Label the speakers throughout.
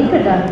Speaker 1: Kedah.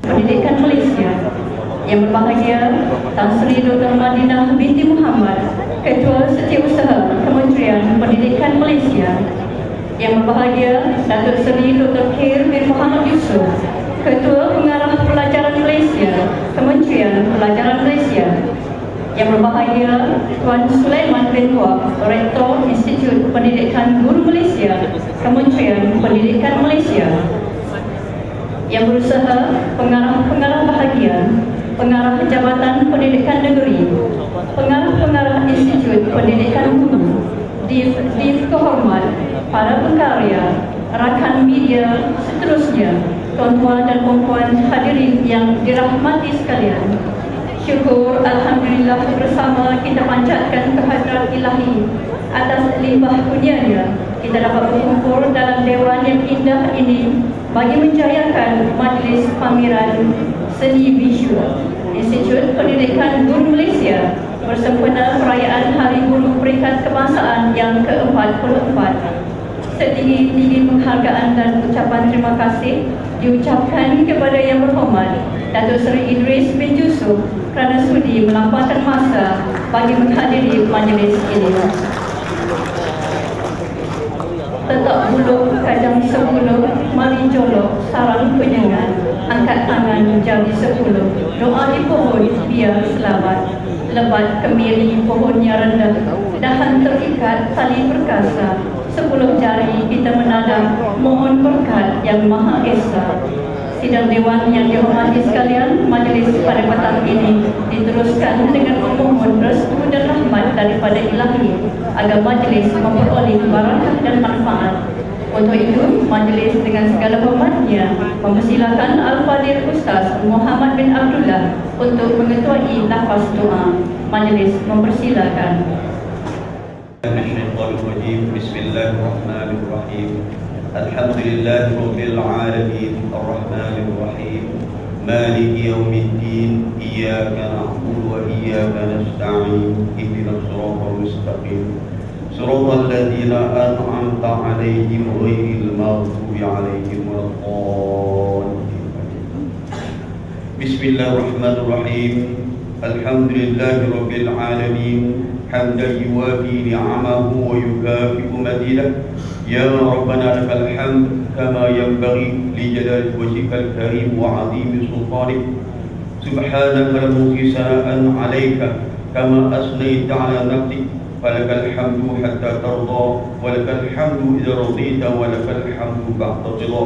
Speaker 1: Pendidikan Malaysia. Yang berbahagia Tan Sri Dr. Madinah binti Muhammad, Ketua Setiausaha Kementerian Pendidikan Malaysia. Yang berbahagia Datuk Seri Dr. Khair bin Muhammad Yusof, Ketua Pengarah Pelajaran Malaysia, Kementerian Pelajaran Malaysia. Yang berbahagia Tuan Sulaiman bin Wak, Rektor Institut Pendidikan Guru Malaysia, Kementerian Pendidikan Malaysia. Yang berusaha pengarah-pengarah bahagian, pengarah Jabatan Pendidikan Negeri, pengarah-pengarah Institut Pendidikan Guru, div kehormat, para pengkarya, rakan media, seterusnya, tuan-tuan dan puan-puan hadirin yang dirahmati sekalian. Syukur Alhamdulillah bersama kita panjatkan kehadrat Ilahi atas limbah kurnianya kita dapat berkumpul dalam dewan yang indah ini bagi menjayakan majlis pameran seni visual Institut Pendidikan Guru Malaysia bersempena perayaan Hari Guru Peringkat Kebangsaan yang ke-44. Setinggi-tinggi penghargaan dan ucapan terima kasih diucapkan kepada Yang Berhormat Datuk Seri Idris bin Yusof kerana sudi melapangkan masa bagi menghadiri majlis ini. Tetak bulu kajang 10, mari jolok sarang penyengat, angkat tangan jadi 10, doa di pohon biar selamat, lebat kemiri pohonnya rendah, dahan terikat tali perkasa, 10 jari kita menadam, mohon berkat yang Maha Esa. Sidang Dewan yang dihormati sekalian, majlis pada petang ini diteruskan dengan memohon restu dan rahmat daripada Ilahi agar majlis memperoleh barakah dan manfaat. Untuk itu, majlis dengan segala hormatnya mempersilakan Al-Fadhil Ustaz Muhammad bin Abdullah untuk mengetuai lafaz doa. Majlis mempersilakan.
Speaker 2: Bismillahirrahmanirrahim. Alhamdulillahi Rabbil Alamin Ar-Rahmanir-Rahim Maliki Yawmiddin Iyyaka na'budu wa iyyaka nasta'in Ihdinas siratal mustaqim Siratal ladzina an'amta 'alaihim ghairil maghdubi 'alaihim waladdallin. Bismillahirrahmanirrahim. Alhamdulillahi Rabbil Alamin حمدا يوافي نعمه ويكافئ مزيده يا ربنا لك الحمد كما ينبغي لجلال وجهك الكريم وعظيم سلطانك سبحانك لا نحصي ثناء عليك كما أثنيت على نفسك فلك الحمد حتى ترضى ولك الحمد إذا رضيت ولك الحمد بعد الرضا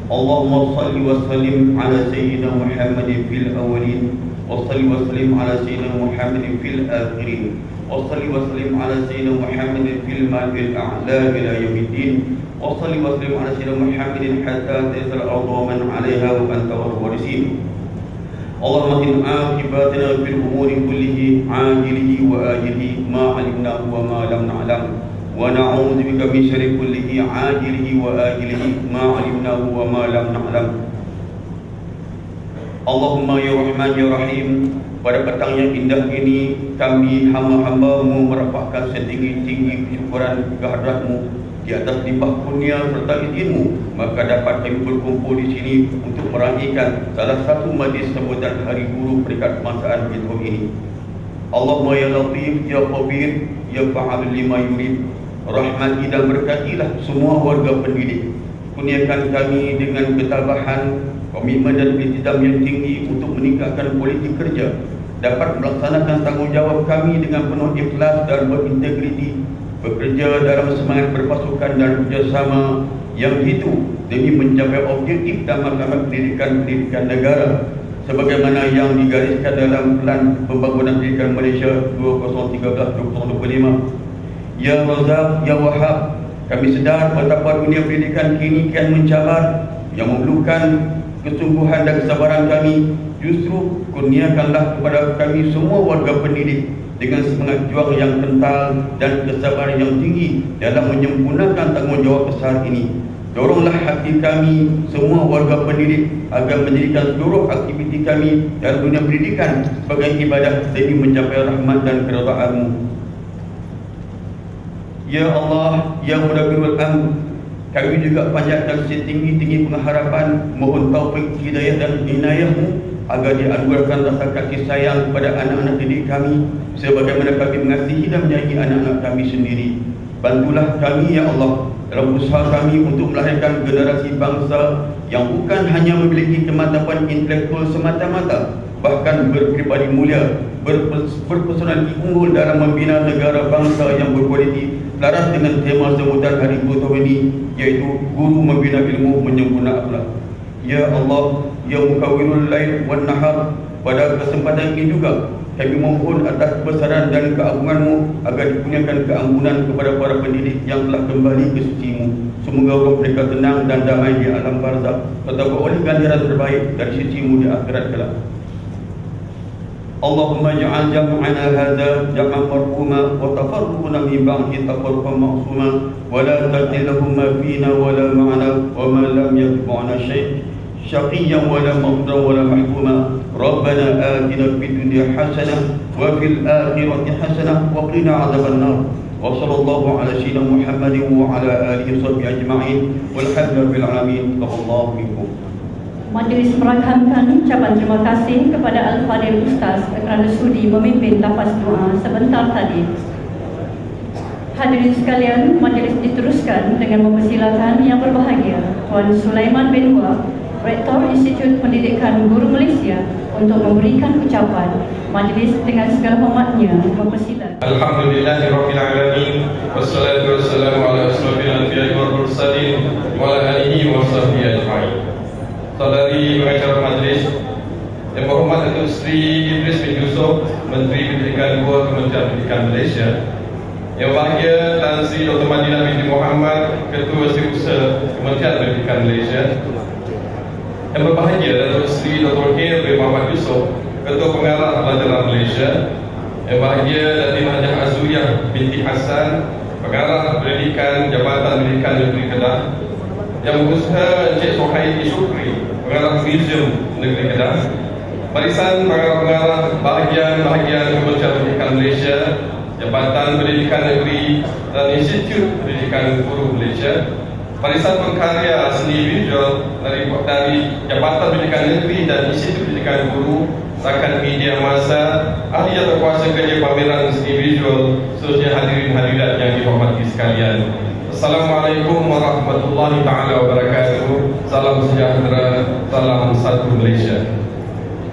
Speaker 2: اللهم صل وسلم على سيدنا محمد في الأولين وصل وسلم على سيدنا محمد في الآخرين وصل وسلم على سيدنا محمد في المال الأعلى إلى يوم الدين وصل وسلم على سيدنا محمد حتى تزل الأرض ومن عليها وأنت الوارثين اللهم إن عاقبتنا في الأمور كله عاجله وآجله ما علمناه وما لم نعلم ونعوذ بك من شر كله عاجله وآجله ما علمناه وما لم نعلم Allahumma ya Rahman ya Rahim, pada petang yang indah ini kami hamba-hambamu merapatkan setinggi-tinggi syukuran kehadratmu di atas limpah kurnia serta izinmu, maka dapat kami berkumpul di sini untuk meraihkan salah satu majlis sambutan Hari Guru peringkat kebangsaan kita ini. Allahumma ya Latif ya Khabir ya Fa'al lima yurid, rahmati dan berkatilah semua warga pendidik. Kurniakan kami dengan ketabahan, komitmen dan iltizam yang tinggi untuk meningkatkan politik kerja, dapat melaksanakan tanggungjawab kami dengan penuh ikhlas dan berintegriti, bekerja dalam semangat berpasukan dan kerjasama yang jitu demi mencapai objektif dan matlamat pendidikan negara sebagaimana yang digariskan dalam Plan Pembangunan Pendidikan Malaysia 2013-2025. Ya Razak, Ya Wahab, kami sedar betapa dunia pendidikan kini kian mencabar, yang memerlukan kesungguhan dan kesabaran kami. Justru kurniakanlah kepada kami semua warga pendidik dengan semangat juang yang kental dan kesabaran yang tinggi dalam menyempurnakan tanggungjawab besar ini. Doronglah hati kami semua warga pendidik agar menjadikan seluruh aktiviti kami dalam dunia pendidikan sebagai ibadah demi mencapai rahmat dan keridhaan-Mu. Ya Allah, Ya Mudabbirul Amr, kami juga panjatkan setinggi-tinggi pengharapan, mohon taufik, hidayah dan inayah-Mu agar dianugerahkan rasa kasih sayang kepada anak-anak didik kami sebagaimana kami mengasihi dan menyayangi anak-anak kami sendiri. Bantulah kami ya Allah dalam usaha kami untuk melahirkan generasi bangsa yang bukan hanya memiliki kemampuan intelektual semata-mata, bahkan berpribadi mulia, berpersonaliti unggul dalam membina negara bangsa yang berkualiti selaras dengan tema sambutan Hari Guru tahun ini, yaitu guru membina ilmu menyempurna akhlak. Ya Allah, Ya Mukawwirul Lail wan Nahar, pada kesempatan ini juga kami mohon atas kebesaran dan keagungan-Mu agar dikurniakan keampunan kepada para pendidik yang telah kembali ke suci-Mu. Semoga mereka tenang dan damai di alam barzakh serta beroleh ganjaran terbaik dari suci-Mu di akhirat kelak. Allahumma ja'al jam'ana hadza jam'an marhuma wa tafarruqna min ba'di tafarruqan ma'suma wa la tadillahuma fina wa la ma'ana wa ma lam yatba'na syai' syaqiyyan wa la maghduran wa la mahkuma. Rabbana atina fid dunya hasanah wa fil akhirati hasanah wa qina adzaban nar. Wa sallallahu ala sayyidina Muhammadin wa ala alihi wa sahbihi ajma'in walhamdulillahi alamin. Taqabbalallahu minkum.
Speaker 1: Majlis merakamkan ucapan terima kasih kepada Al-Fadhil Ustaz kerana sudi memimpin lafaz doa sebentar tadi. Hadirin sekalian, majlis diteruskan dengan mempersilakan yang berbahagia Tuan Sulaiman bin Wahab, Rektor Institut Pendidikan Guru Malaysia, untuk memberikan ucapan. Majlis dengan segala hormatnya mempersilakan.
Speaker 3: Alhamdulillahirabbil alamin wassalatu wassalamu ala asyrafil anbiya'i wal mursalin wa ala alihi wa sahbihi ajma'in. Saudari pengacara majlis yang berhormat Datuk Seri Idris bin Yusof, Menteri Pendidikan Luar Kementerian Pendidikan Malaysia, yang bahagia Tan Sri Dr. Madinah binti Muhammad, Ketua Setiausaha Kementerian Pendidikan Malaysia, yang berbahagia Datuk Seri Dr. Hil bin Muhammad Yusof, Ketua Pengarah Pelajaran Malaysia, yang bahagia Datin Hajah Azuriyah binti Hassan, Pengarah Pendidikan Jabatan Pendidikan Negeri Kedah, yang berusaha Encik Suhaili Syukri, Pengarah Museum Negeri Kedah, barisan pengarah-pengarah bahagian-bahagian Kementerian Pendidikan Malaysia, Jabatan Pendidikan Negeri dan Institut Pendidikan Guru Malaysia, barisan pengkarya seni visual dari Jabatan Pendidikan Negeri dan Institut Pendidikan Guru, rakan media massa, ahli atau kuasa kerja pameran seni visual, seterusnya hadirin hadirat yang dihormati sekalian. Assalamualaikum warahmatullahi taala wabarakatuh. Salam sejahtera, salam satu Malaysia.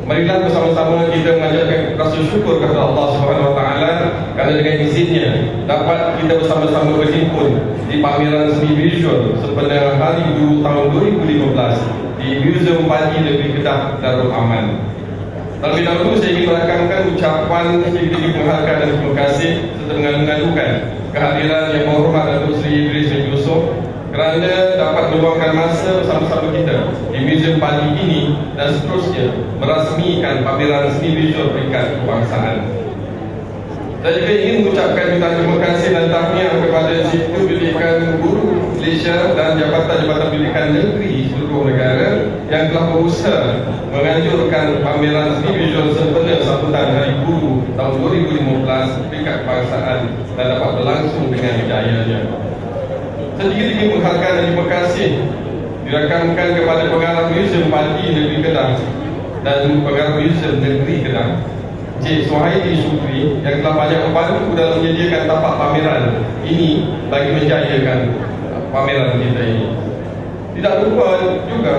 Speaker 3: Marilah bersama-sama kita mengajarkan rasa syukur kepada Allah Subhanahu Wa Taala kerana dengan izinnya dapat kita bersama-sama berhimpun di pameran seni visual sempena Hari Guru tahun 2015 di Museum Padi Negeri Kedah Darul Aman. Terlebih dahulu saya ingin merakamkan ucapan sedikit penghargaan dan terima kasih serta mengalu-alukan kehadiran Yang Berhormat Datuk Seri Idris bin Yusof kerana dapat meluangkan masa bersama-sama kita di Museum Padi ini dan seterusnya merasmikan pameran seni visual peringkat kebangsaan. Saya juga ingin mengucapkan jutaan terima kasih dan tahniah kepada Institut Pendidikan Guru Malaysia dan Jabatan-Jabatan Pendidikan Negeri seluruh negara yang telah berusaha menganjurkan pameran seni visual sempena sambutan Hari Guru tahun 2015 peringkat kebangsaan dan dapat berlangsung dengan berjayanya. Sedikit menghargai dan terima kasih dirakamkan kepada pengarah Museum Padi Negeri Kedah dan pengarah Museum Negeri Kedah Cik Suhaili Syukri yang telah banyak membantu dalam menyediakan tapak pameran ini bagi menjayakan pameran kita ini. Tidak lupa juga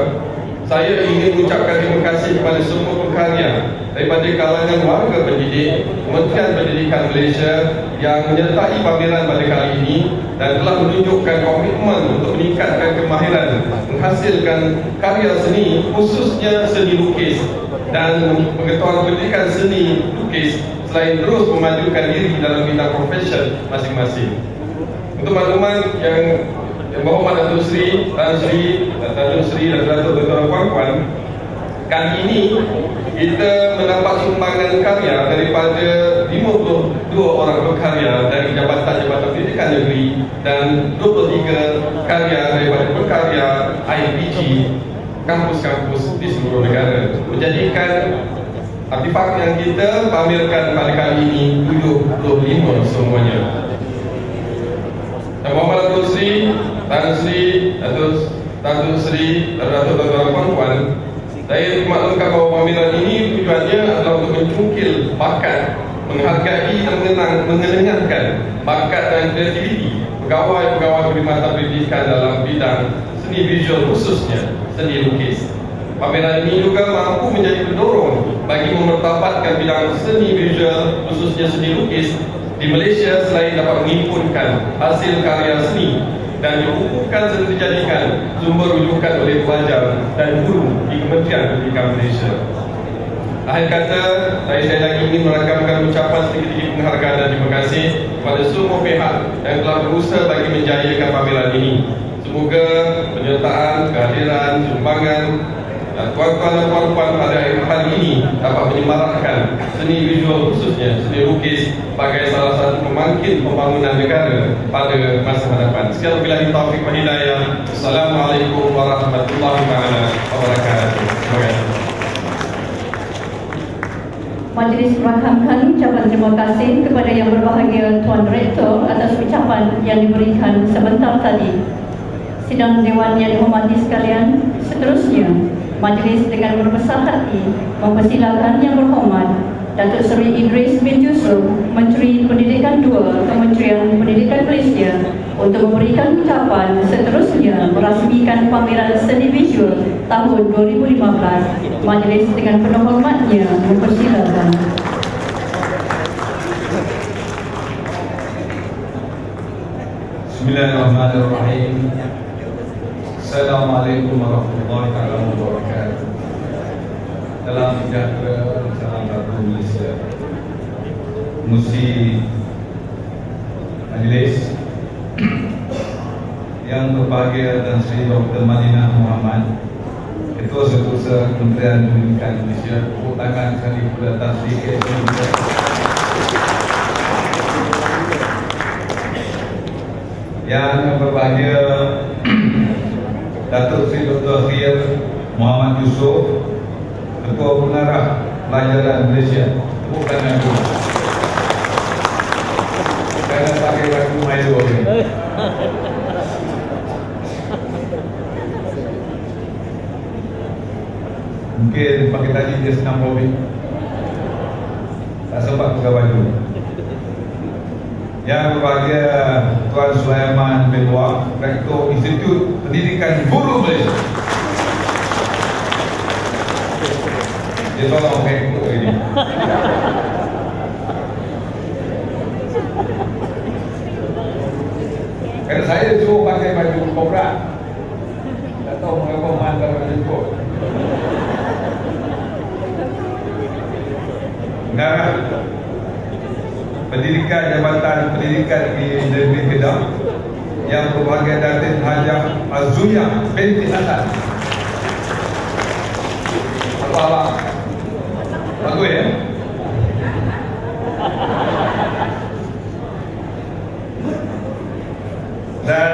Speaker 3: saya ingin mengucapkan terima kasih kepada semua pengkarya daripada kalangan warga pendidik, Kementerian Pendidikan Malaysia yang menyertai pameran pada kali ini dan telah menunjukkan komitmen untuk meningkatkan kemahiran menghasilkan karya seni khususnya seni lukis dan pengetahuan pendidikan seni lukis selain terus memajukan diri dalam bidang profesi masing-masing. Untuk makluman yang Berhormat Datuk Seri, Datuk Seri dan Datuk Dr. Puan-Puan, kali ini kita mendapat sumbangan karya daripada 52 orang berkarya dari Jabatan-Jabatan Pendidikan Negeri dan 23 karya daripada berkarya IPG kampus-kampus di seluruh negara, menjadikan artifak yang kita pamerkan pada kali ini 75 semuanya. Yang Berhormat Datuk Seri, Datuk Seri dan Datuk Dr. Puan-Puan, saya maklumkan bahawa pameran ini tujuannya adalah untuk mencungkil bakat, menghargai dan mengenangkan bakat dan kreativiti pegawai-pegawai perkhidmatan pendidikan dalam bidang seni visual khususnya seni lukis. Pameran ini juga mampu menjadi pendorong bagi memertabatkan bidang seni visual khususnya seni lukis di Malaysia selain dapat menghimpunkan hasil karya seni dan dibukukan serta dijadikan sumber rujukan oleh pelajar dan guru di Kementerian Pendidikan Malaysia. Akhir kata, saya lagi ingin merakamkan ucapan sedikit penghargaan dan terima kasih kepada semua pihak yang telah berusaha bagi menjayakan pameran ini. Semoga penyertaan, kehadiran, sumbangan dan tuan-tuan dan puan-puan pada hari ini dapat menyemarakkan seni visual khususnya seni lukis sebagai salah satu pembangkit pembangunan negara pada masa hadapan. Sekian wabillahi taufiq wal hidayah. Assalamualaikum warahmatullahi wabarakatuh. Terima kasih.
Speaker 1: Majlis merakamkan ucapan terima kasih kepada Yang Berbahagia Tuan Rektor atas ucapan yang diberikan sebentar tadi. Sidang Dewan yang dihormati sekalian, seterusnya majlis dengan berbesar hati mempersilakan Yang Berhormat Datuk Seri Idris bin Yusof, Menteri Pendidikan II Kementerian Pendidikan Malaysia untuk memberikan ucapan seterusnya merasmikan pameran seni visual tahun 2015. Majlis dengan penuh hormatnya mempersilakan.
Speaker 4: Bismillahirrahmanirrahim. Assalamualaikum warahmatullahi wabarakatuh. Salam sejahtera, salam satu Malaysia. Musi Majlis yang berbahagia dan Sri Dr. Madinah Muhammad, Ketua Setiausaha Kementerian Pendidikan Malaysia, tepuk tangan sekali kepada Tan Sri yang berbahagia Datuk Seri Dr. Khir Muhammad Yusof, Ketua Pengarah Pelajaran Malaysia. Tepuk tangan dulu. Jangan pakai lagu Melayu ni. Mungkin pakai tadi dia senang robik. tak sempat buka baju. Yang berbahagia Tuan Sulaiman bin Wak, Rektor Institut Pendidikan Guru Malaysia. Dia tolong rektor ini. Kerana saya suruh pakai baju kobra. Tak tahu mengapa mantan baju kobra. Negara Pendidikan Jabatan Pendidikan di Negeri Kedah yang berbahagia Datin Hajah Azuyah binti Hasan. Apa-apa? Bagus ya? Dan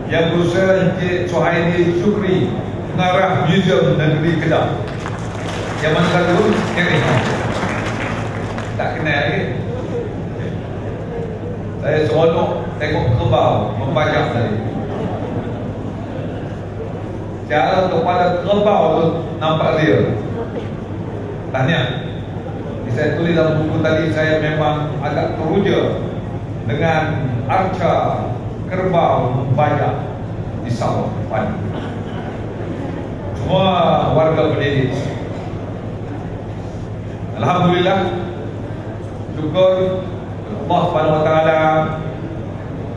Speaker 4: yang berusaha Encik Suhaili Syukri, pengarah Museum Negeri Kedah. Yang mana satu? Yang ini. Tak kenal lagi. Saya seronok tengok kerbau membajak tadi. Cara kepala kerbau tu nampak real. Tahniah. Saya tulis dalam buku tadi, saya memang agak teruja dengan arca kerbau membajak di sawah padi. Semua warga pendidik, alhamdulillah, syukur Allah Subhanahu Wa Taala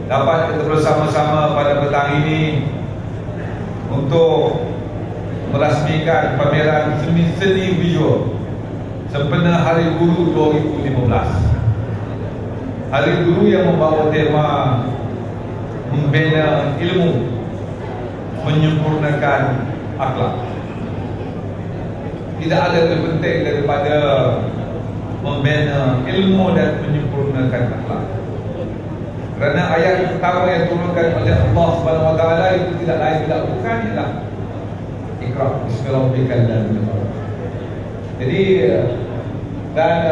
Speaker 4: dapat kita bersama-sama pada petang ini untuk merasmikan pameran seni visual sempena Hari Guru 2015. Hari Guru yang membawa tema membina ilmu, menyempurnakan akhlak. Tidak ada lebih penting daripada membina ilmu dan menyempurnakan akhlak. Kerana ayat pertama yang turunkan oleh Allah Subhanahu Wa Taala itu tidak lain tidak bukan ialah Iqra bismi rabbikal ladzi khalaq. Jadi dan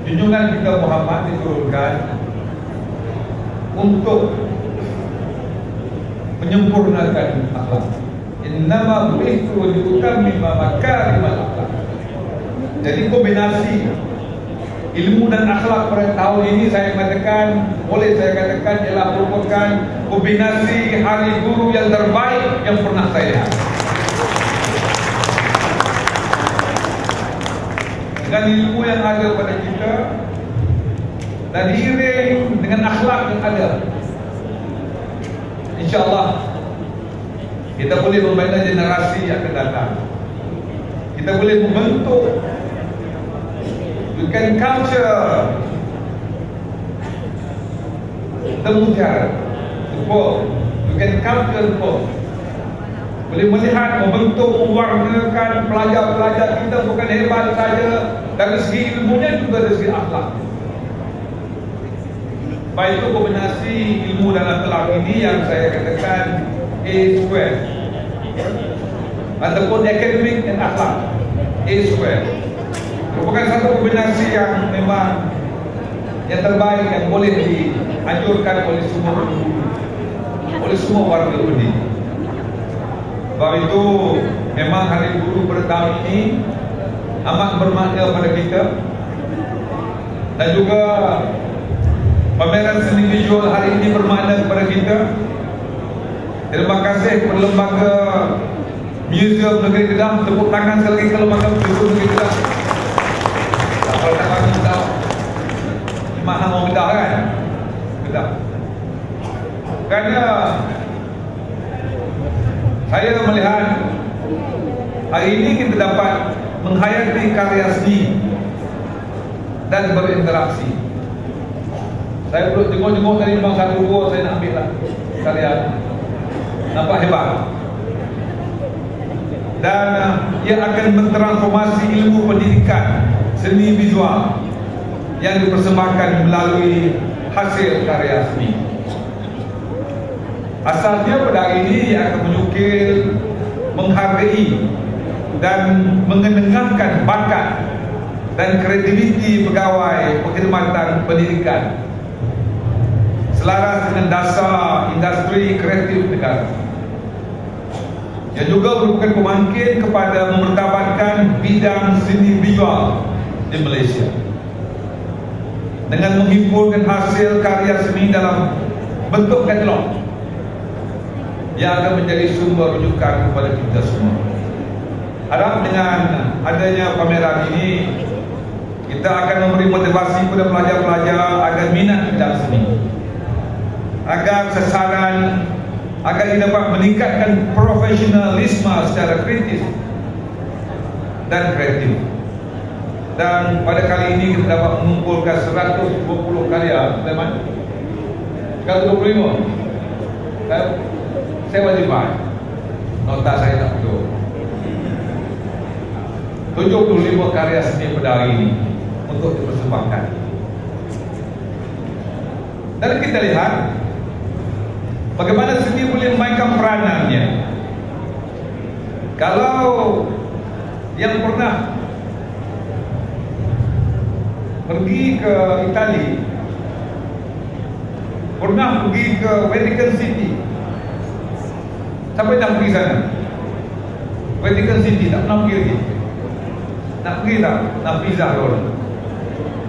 Speaker 4: junjungan kita Muhammad diturunkan untuk menyempurnakan akhlak. Innama bu'ithu liutammima makarimal akhlak. Jadi kombinasi ilmu dan akhlak pada tahun ini saya katakan ialah merupakan kombinasi Hari Guru yang terbaik yang pernah saya lihat. Dengan ilmu yang ada pada kita dan diiring dengan akhlak yang ada, InsyaAllah kita boleh membina generasi yang akan datang. Kita boleh membentuk bukan culture temujar bukan culture pun boleh melihat membentuk mewarnakan pelajar-pelajar kita bukan hebat saja dari segi ilmunya juga dari segi akhlak. Baik itu kombinasi ilmu dan akhlak ini yang saya katakan A square ataupun akademik dan akhlak A square merupakan satu kombinasi yang memang yang terbaik yang boleh dianjurkan oleh semua warga pendidik. Sebab itu memang Hari Guru pada tahun ini amat bermakna pada kita, dan juga pameran seni visual hari ini bermakna kepada kita. Terima kasih kepada lembaga Museum Negeri Kedah. Tepuk tangan sekali lagi ke lembaga Museum Negeri Kedah. Kalau tak bagi kita mana mau Kedah kan? Kedah. Kerana saya melihat hari ini kita dapat menghayati karya seni dan berinteraksi. Saya perlu jenguk-jenguk dari memang satu dua saya nak ambil lah karya. Nampak hebat. Dan ia akan mentransformasi ilmu pendidikan seni visual yang dipersembahkan melalui hasil karya seni. Asalnya pada hari ini ia akan menyukil, menghargai dan mengenengahkan bakat dan kreativiti pegawai perkhidmatan pendidikan selaras dengan dasar industri kreatif negara. Yang juga merupakan pemangkin kepada memertabatkan bidang seni visual di Malaysia dengan menghimpunkan hasil karya seni dalam bentuk katalog yang akan menjadi sumber rujukan kepada kita semua. Harap dengan adanya pameran ini kita akan memberi motivasi kepada pelajar-pelajar agar minat dalam seni, agar sasaran, agar kita dapat meningkatkan profesionalisme secara kritis dan kreatif. Dan pada kali ini kita dapat mengumpulkan 120 karya, teman. 125. Saya wajib bayar. Nota saya tak betul. 75 karya seni pada hari ini untuk dipersembahkan. Dan kita lihat bagaimana seni boleh memainkan peranannya. Kalau yang pernah pergi ke Itali, pernah pergi ke Vatican City. Siapa nak pergi sana? Vatican City tak pernah pergi lagi. Nak pergi tak? Nak visa dulu.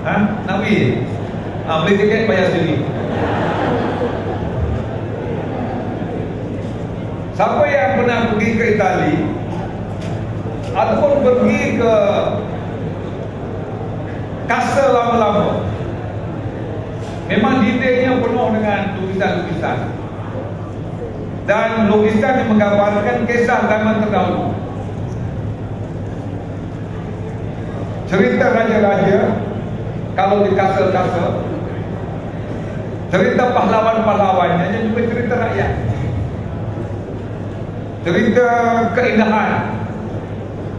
Speaker 4: Nak pergi? Beli tiket bayar sendiri. Siapa yang pernah pergi ke Itali ataupun pergi ke kastel lama-lama, memang detailnya penuh dengan lukisan-lukisan dan lukisan yang menggambarkan kisah zaman terdahulu, cerita raja-raja kalau di kastel-kastel, cerita pahlawan-pahlawannya dan juga cerita rakyat, cerita keindahan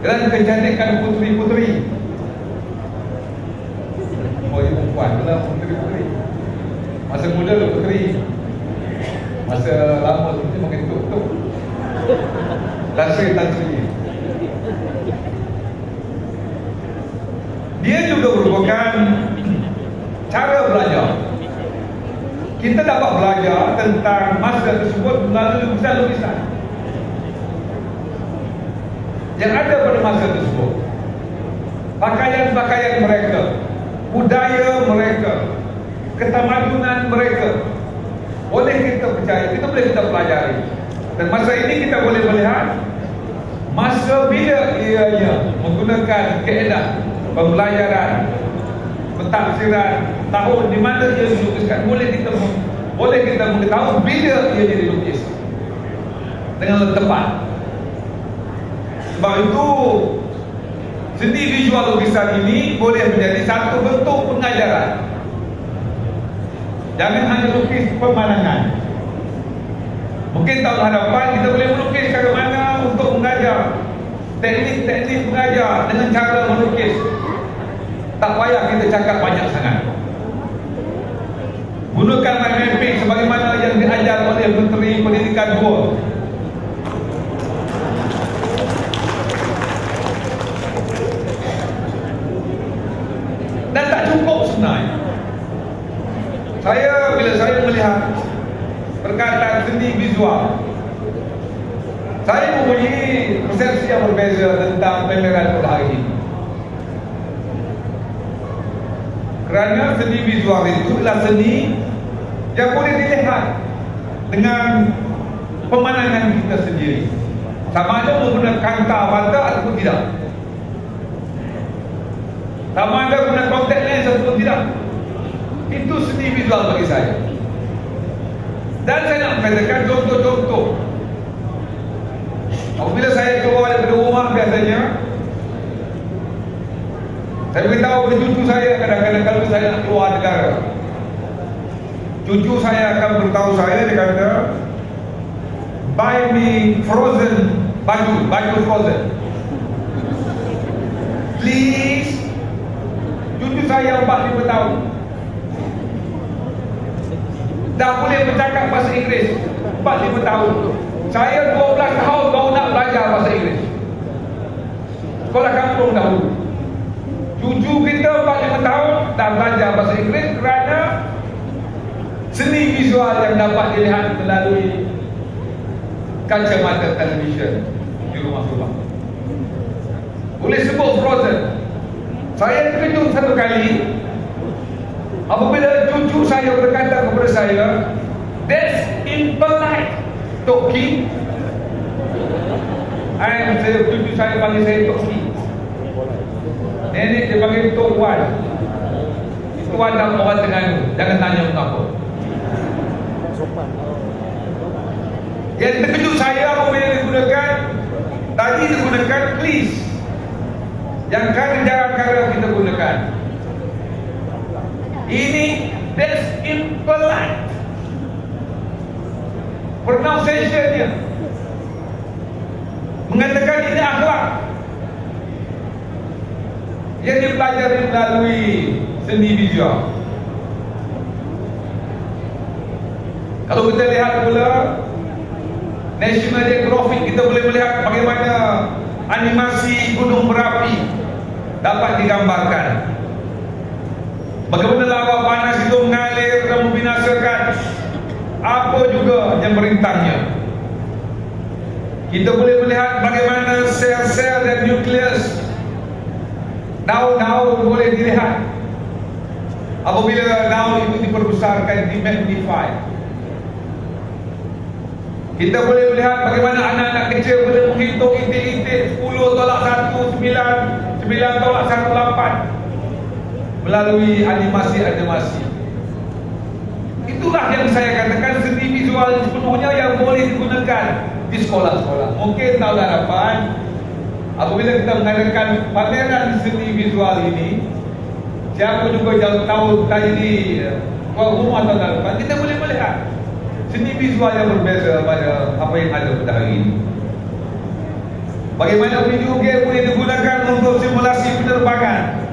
Speaker 4: dan kecantikan puteri-puteri. Dia perempuan adalah puteri-puteri. Masa muda lu puteri, masa lama seperti makin tuk-tuk. Tasri. Dia juga merupakan cara belajar. Kita dapat belajar tentang masa tersebut melalui lukisan-lukisan yang ada pada masa tersebut, pakaian-pakaian mereka, budaya mereka, ketamadunan mereka. Boleh kita percaya, kita boleh kita pelajari. Dan masa ini kita boleh melihat masa bila ianya menggunakan kaedah pembelajaran, pentafsiran, tahun di mana ia dilukiskan. Boleh kita mengetahui bila ia dilukis dengan tepat. Sebab itu seni visual lukisan ini boleh menjadi satu bentuk pengajaran. Jangan hanya lukis pemandangan. Mungkin tahun hadapan kita boleh melukis bagaimana untuk mengajar, teknik-teknik mengajar dengan cara melukis. Tak payah kita cakap banyak sangat. Gunakan mind mapping sebagaimana yang diajar oleh Menteri Pendidikan 2. Dan tak cukup sebenarnya. Bila saya melihat perkataan seni visual, saya mempunyai persepsi yang berbeza tentang pameran pada hari ini. Kerana seni visual itu adalah seni yang boleh dilihat dengan pemandangan kita sendiri, sama ada menggunakan kanta mata ataupun tidak, sama ada guna kontak lens ataupun tidak. Itu seni visual bagi saya. Dan saya nak mengatakan contoh-contoh. Apabila saya keluar daripada rumah, biasanya saya beritahu kepada cucu saya, kadang-kadang kalau saya nak keluar negara, cucu saya akan beritahu saya, dia kata, buy me frozen baju frozen, please. Cucu saya 45 tahun dah boleh bercakap bahasa Inggeris, 45 tahun. Saya 12 tahun baru nak belajar bahasa Inggeris, sekolah kampung dahulu. Cucu kita 45 tahun dah belajar bahasa Inggeris kerana seni visual yang dapat dilihat melalui kacamata televisyen di rumah-rumah. Boleh sebut Frozen. Saya terkejut satu kali apabila cucu saya berkata kepada saya, "That's impolite talking." Cucu saya panggil saya talking. Nenek dia panggil Tok Wan. Tuan dan orang Terengganu, jangan tanya mengapa. Yang terkejut saya apabila digunakan, tadi digunakan please. Yang jarang-jarang kita gunakan. Ini that's impolite. Pronunciation dia mengatakan ini akhlak yang dipelajari melalui seni visual. Kalau kita lihat pula National Geographic, kita boleh melihat bagaimana animasi gunung berapi dapat digambarkan. Bagaimana lava panas itu mengalir dan membinasakan apa juga yang merintangnya. Kita boleh melihat bagaimana sel-sel dan nukleus daun-daun boleh dilihat apabila daun itu diperbesarkan, dimagnify. Kita boleh melihat bagaimana anak-anak kecil boleh menghitung itik-itik 10 tolak 1, 9 tolak 18 melalui animasi-animasi. Itulah yang saya katakan seni visual sepenuhnya yang boleh digunakan di sekolah-sekolah. Mungkin tahun hadapan apabila kita mengadakan pameran seni visual ini, siapa juga jauh tahu tadi tuan rumah tahun hadapan, kita boleh melihat seni visual yang berbeza pada apa yang ada pada hari ini. Bagaimana video game boleh digunakan untuk simulasi penerbangan,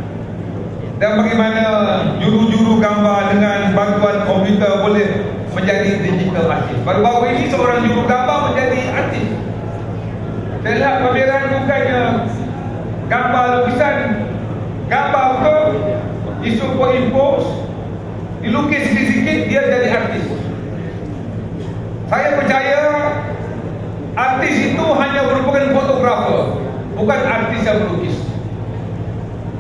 Speaker 4: dan bagaimana juru-juru gambar dengan bantuan komputer boleh menjadi digital artist. Baru-baru ini seorang juru gambar menjadi artis. Saya lihat pameran bukannya gambar lukisan, gambar betul, disumperimpose, dilukis sikit-sikit, dia jadi artis. Saya percaya artis itu hanya merupakan fotografer, bukan artis yang melukis.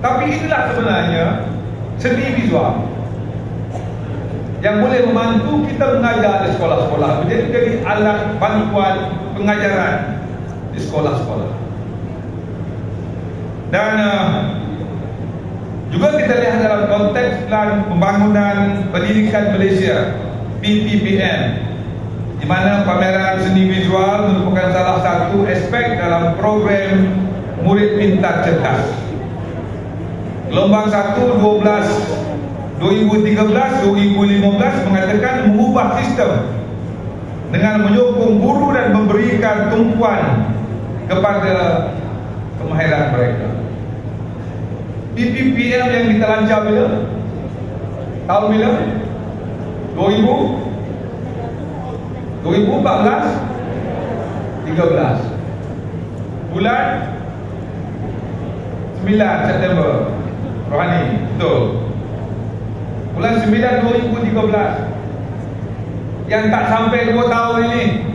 Speaker 4: Tapi inilah sebenarnya seni visual yang boleh membantu kita mengajar di sekolah-sekolah, menjadi alat bantuan pengajaran di sekolah-sekolah. Dan juga kita lihat dalam konteks Plan Pembangunan Pendidikan Malaysia (PPPM), di mana pameran seni visual merupakan salah satu aspek dalam program Murid Pintar Cerdas. Gelombang 1 2013-2015 mengatakan mengubah sistem dengan menyokong guru dan memberikan tumpuan kepada kemahiran mereka. PPPM yang kita lancar bila? Tahun bila? 2014 13 bulan 9 September. Rohani, betul. Bulan 9 2013. Yang tak sampai 2 tahun ini.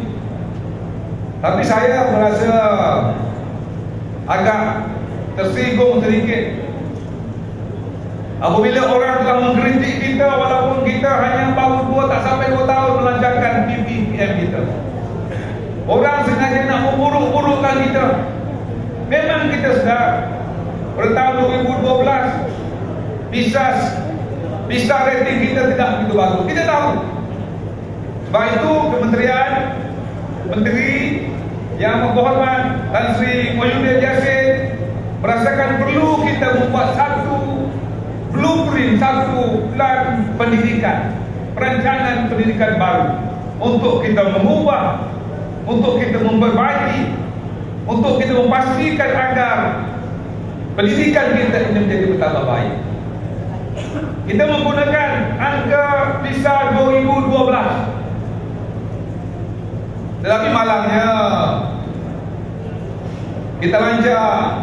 Speaker 4: Tapi saya merasa agak tersinggung sedikit apabila orang telah mengkritik kita walaupun kita hanya baru 2 tak sampai 2 tahun melancarkan PPPM kita. Orang sengaja nak memburuk-burukkan kita. Memang kita sedar pada tahun 2012 PISA rating kita tidak begitu bagus. Kita tahu. Sebab itu Kementerian Menteri yang berhormat Tan Sri Muhyiddin Yassin merasakan perlu kita membuat satu blueprint, satu plan pendidikan, perancangan pendidikan baru untuk kita mengubah, untuk kita memperbaiki, untuk kita memastikan agar pendidikan kita ini menjadi bertambah baik. Kita menggunakan angka PISA 2012. Tetapi malangnya kita lancar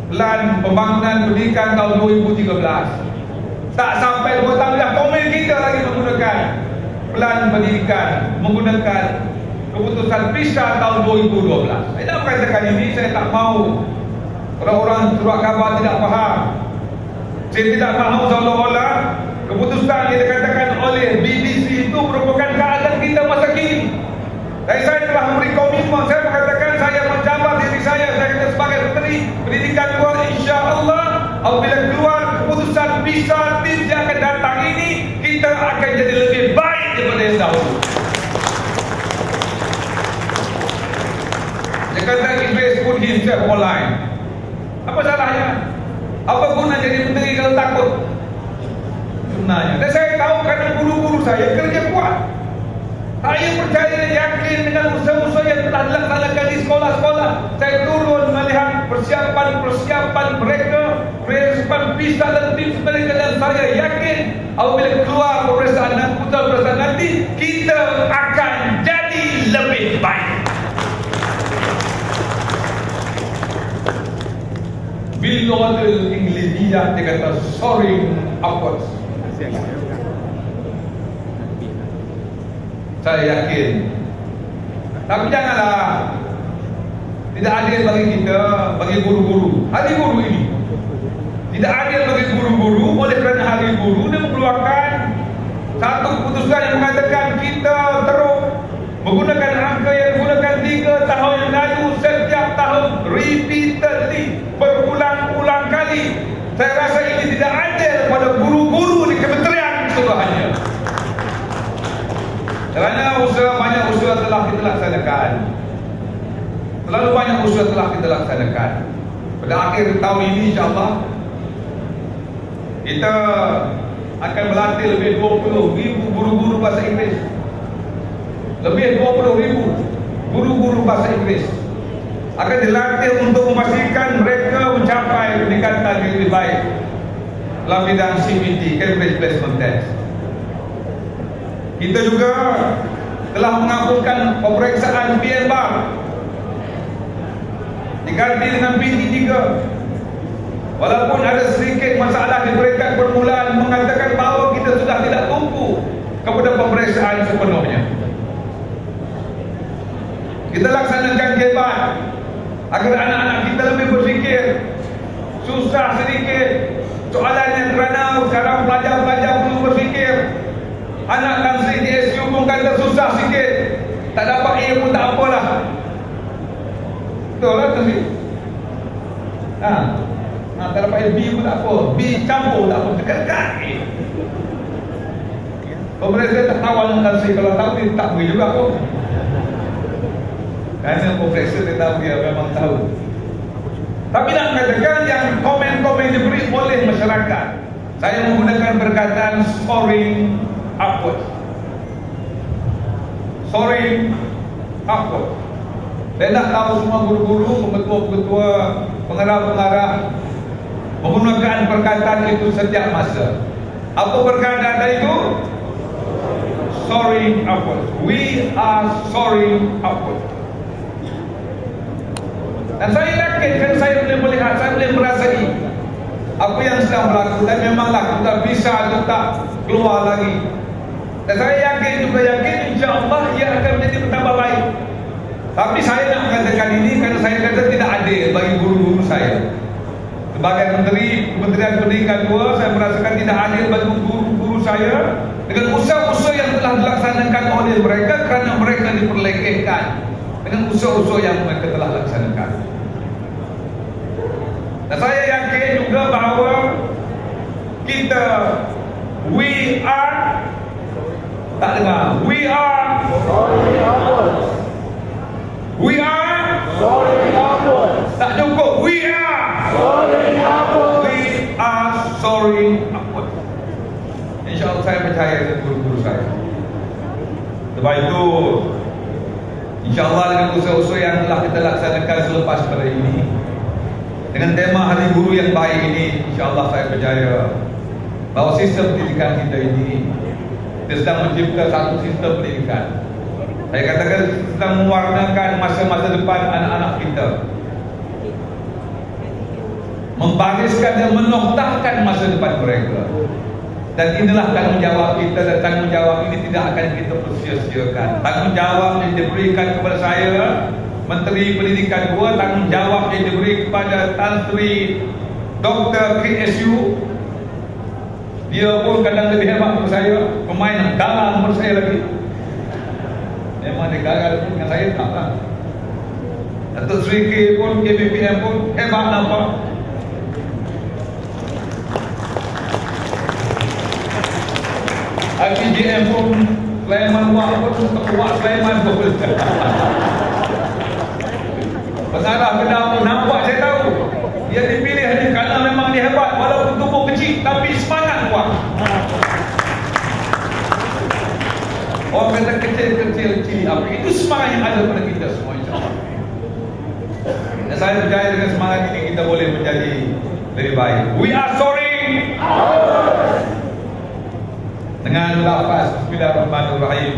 Speaker 4: Plan Pembangunan Pendidikan tahun 2013. Tak sampai 2 tahun dah komen kita lagi menggunakan Plan Pendidikan, menggunakan keputusan PISA tahun 2012. Saya nak mengatakan ini, saya tak mahu Orang-orang surat khabar tidak faham. Saya tidak mahu seolah-olah keputusan yang dikatakan oleh BBC itu merupakan keadaan kita masa kini. Dan saya telah memberi komitmen, saya mengatakan saya menjabat diri saya kata sebagai Menteri Pendidikan luar, insya-Allah apabila keluar keputusan visa tim yang akan datang ini, kita akan jadi lebih baik daripada yang dahulu. Dia kata Idris put himself online. Apa salahnya? Apa guna jadi menteri kalau takut? Sebenarnya. Dan saya tahu kerana guru-guru saya kerja kuat. Saya percaya dan yakin dengan usaha-usaha yang telah dilaksanakan di sekolah-sekolah. Saya turun melihat persiapan mereka, persiapan visa dan tim mereka, dan saya yakin apabila keluar pemeriksaan dan keputusan pemeriksaan nanti, kita akan jadi lebih baik. Bila Inggerisnya dia kata soaring upwards. Saya yakin. Tapi janganlah tidak adil bagi kita, bagi guru-guru. Hari guru ini tidak adil bagi guru-guru. Oleh kerana hari guru dia mengeluarkan satu keputusan yang mengatakan kita terus menggunakan angka yang digunakan 3 tahun yang lalu setiap tahun repeatedly, berulang-ulang kali. Saya rasa ini tidak adil pada guru-guru di kementerian keseluruhannya. Kerana banyak usaha telah kita laksanakan. Terlalu banyak usaha telah kita laksanakan. Pada akhir tahun ini insya-Allah kita akan melatih lebih 20,000 guru-guru bahasa Inggeris. Lebih 20,000 guru-guru bahasa Inggeris akan dilatih untuk memastikan mereka mencapai peningkatan yang lebih baik dalam bidang CPT, Cambridge Placement Test. Kita juga telah mengakukan pemeriksaan PMBAR diganti dengan PT3. Walaupun ada sedikit masalah di peringkat permulaan mengatakan bahawa kita sudah tidak tumpu kepada pemeriksaan sepenuhnya. Kita laksanakan gebat agar anak-anak kita lebih berfikir. Susah sedikit soalannya kerana sekarang pelajar-pelajar perlu berfikir. Anak kansri di SU pun kata susah sikit, tak dapat A pun tak apalah. Betul lah tu sih. Tak dapat B pun tak apa, B campur tak apa, dekat-dekat A. Pemerintah tak tahu anak kansri, kalau tahu dia tak pergi juga pun. Kerana profesor dia tahu, dia memang tahu. Tapi nak mengatakan yang komen-komen diberi oleh masyarakat, saya menggunakan perkataan soaring upward. Soaring upward. Saya nak tahu semua guru-guru, pengetua-pengetua, pengarah-pengarah menggunakan perkataan itu setiap masa. Apa perkataan itu? Soaring upward. We are soaring upward. Dan saya yakin, kan saya boleh melihat, saya boleh merasai apa yang sedang berlaku. Dan memanglah kita bisa atau tak keluar lagi. Dan saya yakin, juga yakin insya-Allah ia akan menjadi bertambah baik. Tapi saya nak mengatakan ini kerana saya kata tidak adil bagi guru-guru saya. Sebagai Menteri Kementerian Pendidikan luar, saya merasakan tidak adil bagi guru-guru saya dengan usaha-usaha yang telah dilaksanakan oleh mereka kerana mereka diperlekehkan dengan usaha-usaha yang mereka telah laksanakan. Dan saya yakin juga bahawa kita we are tak dengar we are soaring upward. Tak cukup we are soaring upward. InsyaAllah saya percaya dengan guru-guru saya. Sebab itu InsyaAllah dengan usaha-usaha yang telah kita laksanakan selepas pada ini, dengan tema Hari Guru yang baik ini, InsyaAllah saya percaya bahawa sistem pendidikan kita ini, kita sedang mencipta satu sistem pendidikan. Saya katakan sedang mewarnakan masa-masa depan anak-anak kita, membariskan dan menoktahkan masa depan mereka. Dan inilah tanggungjawab kita, dan tanggungjawab ini tidak akan kita persia-siakan. Tanggungjawab yang diberikan kepada saya Menteri Pendidikan 2, tanggungjawab yang diberi kepada Tan Sri Dr. KSU. Dia pun kadang lebih hebat daripada saya, pemain dalam daripada saya lagi. Memang dia gagal dengan saya, tak lah. Datuk Sri K pun, KBPM pun hebat nampak. IPJM pun, Sulaiman Wak pun, Wak Sulaiman pun. Pengarah Kedah pun nampak, saya tahu. Dia dipilih hanya kerana memang dia hebat, walaupun tubuh kecil, tapi semangat kuat. Orang kata kecil-kecil, itu semangat yang ada pada kita semua, insyaAllah. Dan saya percaya dengan semangat ini kita boleh menjadi lebih baik. We are sorry. Dengan lafaz Bismillahirrahmanirrahim,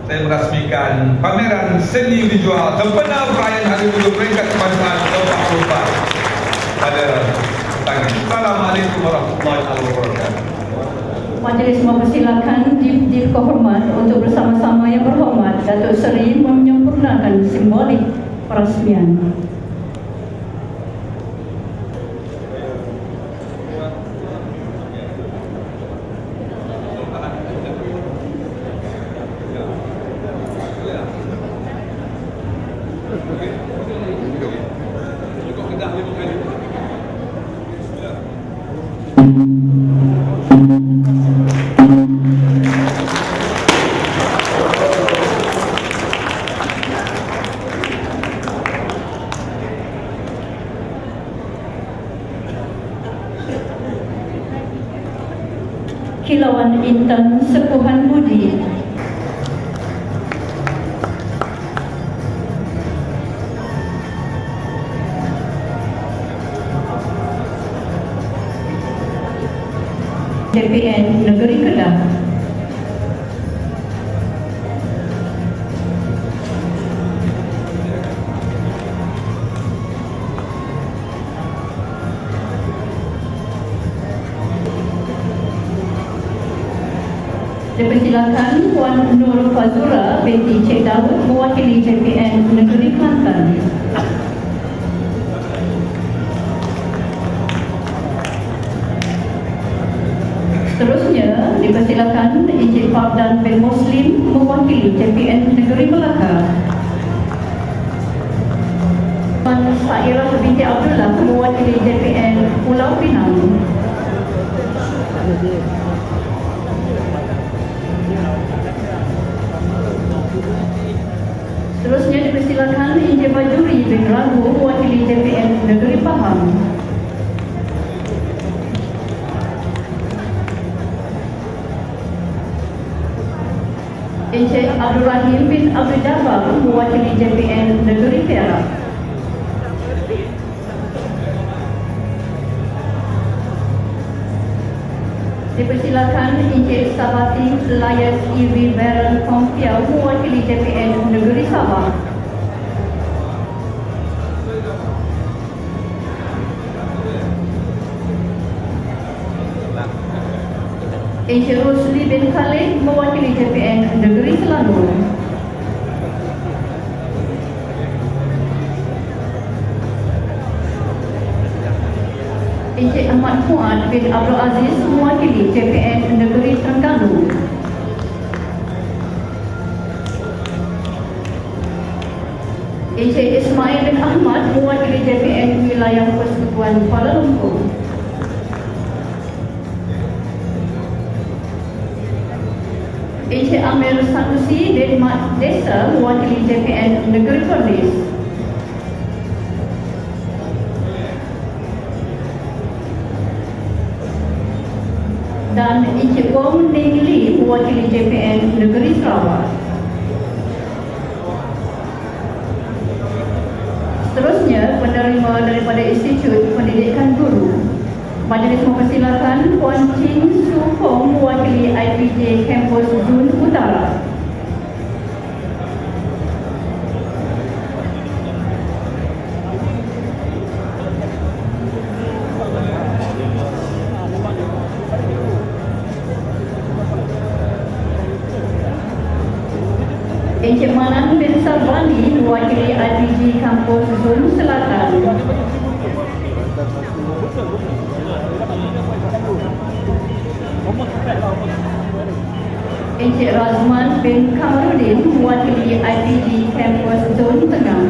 Speaker 4: saya merasmikan pameran seni visual sempena perayaan Hari Buruh Peringkat Kebangsaan ke-44 pada petang ini. Assalamualaikum warahmatullahi wabarakatuh.
Speaker 1: Majlis mempersilakan Div Kehormat untuk bersama-sama yang berhormat Datuk Seri menyempurnakan simbolik perasmian. Kilauan Intan Sepuhan Budi. JPN Negeri Kedah. Dipersilakan Puan Nur Fazura binti Cik Daud mewakili JPN Negeri Kelantan. Seterusnya dipersilakan Encik Fardan bin Muslim mewakili JPN Negeri Melaka. Puan Sairah binti Abdullah mewakili JPN Pulau Pinang. Seterusnya dipersilakan Encik Bajuri bin Ragu mewakili JPN Negeri Pahang. Encik Abdul Rahim bin Abdul Jabbar mewakili JPN Negeri Perak. Dipersilakan Encik Sabati Layas Iwi Baron Kompiau mewakili JPN Negeri Sabah. Encik Rosli bin Khalid mewakili JPN Negeri Selangor. Encik Ahmad Fuad bin Abdul Aziz mewakili JPN Negeri Terengganu. Encik Ismail bin Ahmad mewakili JPN Wilayah Persekutuan Kuala Lumpur. Encik Amir Sanusi bin Mat Desa mewakili JPN Negeri Perlis. Dan Encik Wong Ning Lee mewakili JPN Negeri Sarawak. Seterusnya, penerima daripada Institut Pendidikan Guru. Majlis mempersilakan Puan Chin Su Hong mewakili IPJ Kampus Zun Utara. Encik Manan bin Sabani mewakili IPG Kampus Zon Selatan. Encik Razman bin Kamarudin mewakili IPG Kampus Zon Tengah.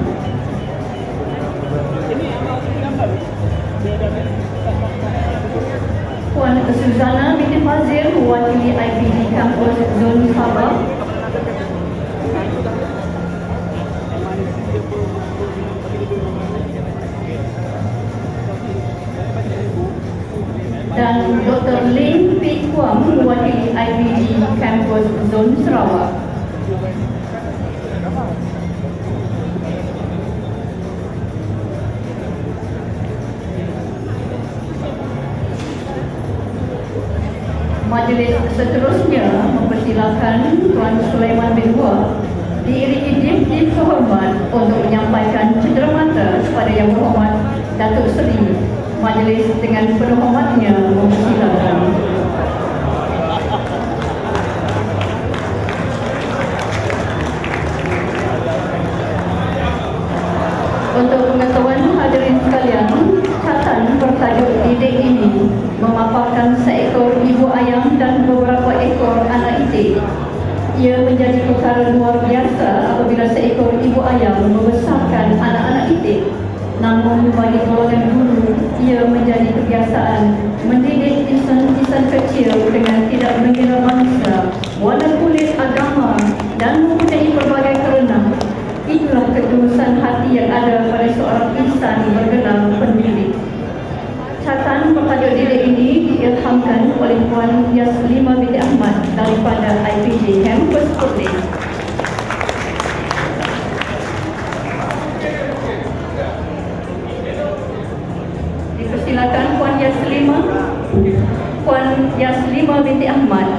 Speaker 1: Puan Suzana binti Fazil mewakili IPG Kampus Zon Sabah. Dan Dr. Lim P. Kuam mewakili IPG Kampus Zon Sarawak. Majlis seterusnya mempersilakan Tuan Sulaiman bin Wah diiringi Dip Terhormat untuk menyampaikan cenderamata kepada Yang Berhormat Datuk Seri. Majlis dengan penuh hormatnya mempersilakan. Untuk pengetahuan hadirin sekalian, catatan bertajuk didik ini memaparkan seekor ibu ayam dan beberapa ekor anak itik. Ia menjadi perkara luar biasa apabila seekor ibu ayam membesarkan anak-anak itik. Namun bagi golongan guru, ia menjadi kebiasaan mendidik insan-insan kecil dengan tidak mengira bangsa, warna kulit, agama dan mempunyai pelbagai kerana. Itulah ketulusan hati yang ada pada seorang insan bergelar pendidik. Catatan bertajuk didik ini diilhamkan oleh Puan Yaslima binti Ahmad daripada IPG Kampus Putih. Dipersilakan Puan Yaslima binti Ahmad.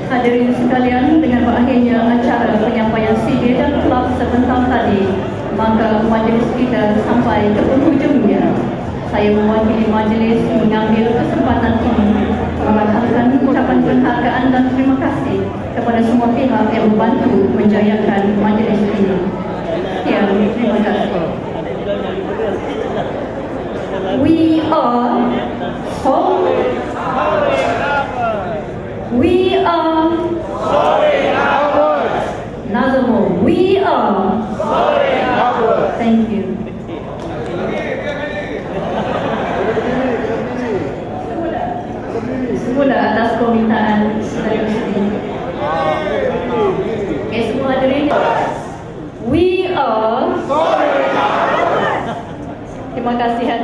Speaker 1: Hadirin sekalian, dengan berakhirnya acara penyampaian CD dan kelab sebentar tadi, maka majlis kita sampai ke penghujungnya. Saya mewakili majlis mengambil kesempatan ini mengatakan ucapan penghargaan dan terima kasih kepada semua pihak yang membantu menjayakan majlis ini. Sekian, terima kasih. We are Nazamo. We are. Thank you. Semula atas permintaan dari sini. Okay, semua hadirin. We are. Terima kasih.